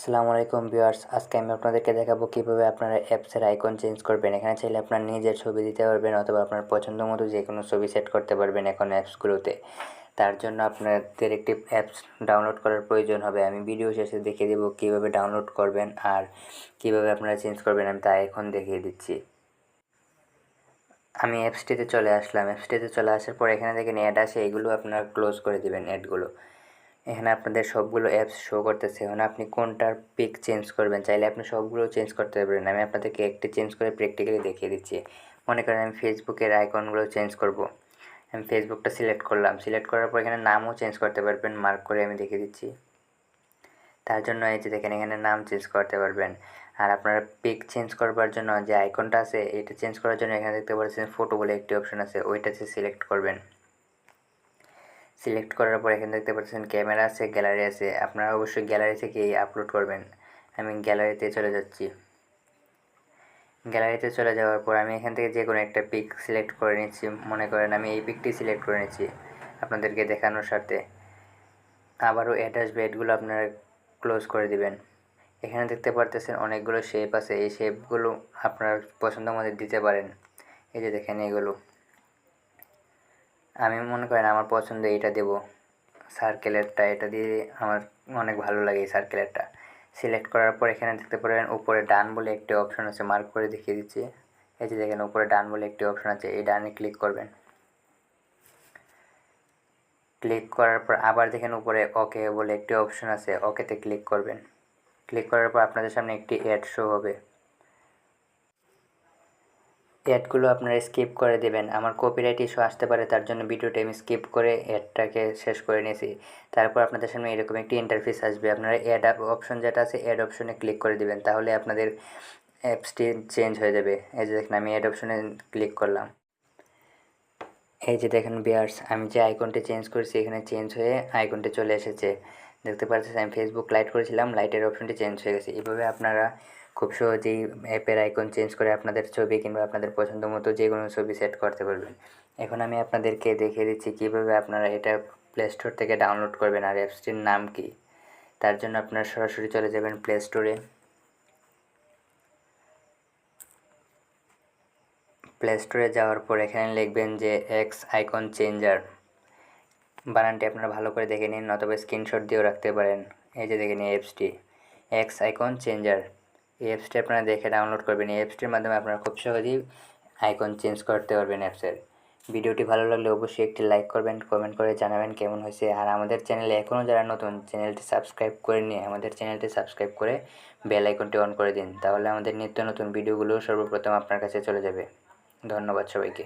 আসসালামু আলাইকুম ভিউয়ার্স, আজকে আমি আপনাদেরকে দেখাবো কিভাবে আপনারা অ্যাপসের আইকন চেঞ্জ করবেন। এখানে চাইলে আপনার নিজের ছবি দিতে পারবেন অথবা আপনার পছন্দ মতো যে কোনো ছবি সেট করতে পারবেন এখন অ্যাপসগুলোতে। তার জন্য আপনাদের একটি অ্যাপস ডাউনলোড করার প্রয়োজন হবে। আমি ভিডিও শেষে দেখিয়ে দেবো কীভাবে ডাউনলোড করবেন আর কিভাবে আপনারা চেঞ্জ করবেন, আমি তা এখন দেখিয়ে দিচ্ছি। আমি অ্যাপসটিতে চলে আসলাম। অ্যাপসটিতে চলে আসার পর এখানে দেখেন অ্যাড আসে, এগুলো আপনারা ক্লোজ করে দেবেন অ্যাডগুলো। এখানে আপনাদের সবগুলো অ্যাপস শো করতেছে। এখন আপনি কোনটার পিক চেঞ্জ করবেন, চাইলে আপনি সবগুলো চেঞ্জ করতে পারবেন। আমি আপনাদেরকে একটি চেঞ্জ করে প্র্যাকটিক্যালি দেখিয়ে দিচ্ছি। মনে করেন আমি ফেসবুকের আইকনগুলো চেঞ্জ করব। আমি ফেসবুকটা সিলেক্ট করলাম। সিলেক্ট করার পর এখানে নামও চেঞ্জ করতে পারবেন, মার্ক করে আমি দেখিয়ে দিচ্ছি। তার জন্য এই যে দেখেন এখানে নাম চেঞ্জ করতে পারবেন। আর আপনারা পিক চেঞ্জ করবার জন্য যে আইকনটা আছে এটা চেঞ্জ করার জন্য এখানে দেখতে পাচ্ছেন ফটো বলে একটি অপশন আছে, ওইটাতে সিলেক্ট করবেন। সিলেক্ট করার পর এখানে দেখতে পাচ্ছেন ক্যামেরা আছে, গ্যালারি আছে। আপনারা অবশ্যই গ্যালারি থেকেই আপলোড করবেন। আমি গ্যালারিতে চলে যাচ্ছি। গ্যালারিতে চলে যাওয়ার পর আমি এখান থেকে যে কোনো একটা পিক সিলেক্ট করে নিচ্ছি। মনে করেন আমি এই পিকটি সিলেক্ট করে নিচ্ছি আপনাদেরকে দেখানোর স্বার্থে। আবারও অ্যাড আসবে, অ্যাডগুলো আপনারা ক্লোজ করে দিবেন। এখানে দেখতে পারতেছেন অনেকগুলো শেপ আছে, এই শেপগুলো আপনার পছন্দ মতো দিতে পারেন। এই যে দেখেন এগুলো আমি মনে করেন আমার পছন্দ এইটা দেব, সার্কেলেরটা, এটা দিয়ে আমার অনেক ভালো লাগে এই সার্কেলেরটা। সিলেক্ট করার পর এখানে দেখতে পারবেন উপরে ডান বলে একটি অপশন আছে, মার্ক করে দেখিয়ে দিচ্ছি। এই যে দেখেন উপরে ডান বলে একটি অপশন আছে, এই ডানে ক্লিক করবেন। ক্লিক করার পর আবার দেখেন উপরে ওকে বলে একটি অপশন আছে, ওকেতে ক্লিক করবেন। ক্লিক করার পর আপনাদের সামনে একটি অ্যাড শো হবে। অ্যাডগুলো আপনারা স্কিপ করে দেবেন। আমার কপিরাইট ইস্যু আসতে পারে, তার জন্য ভিডিওটা আমি স্কিপ করে অ্যাডটাকে শেষ করে নিয়েছি। তারপর আপনাদের সামনে এরকম একটি ইন্টারফেস আসবে। আপনারা অ্যাড অপশন যেটা আছে অ্যাড অপশনে ক্লিক করে দিবেন, তাহলে আপনাদের অ্যাপসটি চেঞ্জ হয়ে যাবে। এই যে দেখেন আমি অ্যাড অপশনে ক্লিক করলাম। এই যে দেখেন ভিউয়ার্স, আমি যে আইকনটি চেঞ্জ করেছি এখানে চেঞ্জ হয়ে আইকনটি চলে এসেছে। দেখতে পাচ্ছেন আমি ফেসবুক লাইট করেছিলাম, লাইটের অপশনটি চেঞ্জ হয়ে গেছে। এভাবে আপনারা খুব সহজেই অ্যাপের আইকন চেঞ্জ করে আপনাদের ছবি কিংবা আপনাদের পছন্দ মতো যে কোনো ছবি সেট করতে পারবেন। এখন আমি আপনাদেরকে দেখিয়ে দিচ্ছি কীভাবে আপনারা এটা প্লে স্টোর থেকে ডাউনলোড করবেন আর অ্যাপসটির নাম কী। তার জন্য আপনারা সরাসরি চলে যাবেন প্লে স্টোরে। প্লে স্টোরে যাওয়ার পর এখানে লিখবেন যে এক্স আইকন চেঞ্জার। বানানটি আপনারা ভালো করে দেখে নিন, অথবা স্ক্রিনশট দিয়েও রাখতে পারেন। এই যে দেখেন এই অ্যাপসটি এক্স আইকন চেঞ্জার, এই অ্যাপসটি আপনারা দেখে ডাউনলোড করবেন। এই অ্যাপসটির মাধ্যমে আপনারা খুব সহজেই আইকন চেঞ্জ করতে পারবেন অ্যাপসের। ভিডিওটি ভালো লাগলে অবশ্যই একটি লাইক করবেন, কমেন্ট করে জানাবেন কেমন হয়েছে। আর আমাদের চ্যানেলে এখনও যারা নতুন, চ্যানেলটি সাবস্ক্রাইব করে নিয়ে আমাদের চ্যানেলটি সাবস্ক্রাইব করে বেল আইকনটি অন করে দিন, তাহলে আমাদের নিত্য নতুন ভিডিওগুলো সর্বপ্রথম আপনার কাছে চলে যাবে। ধন্যবাদ সবাইকে।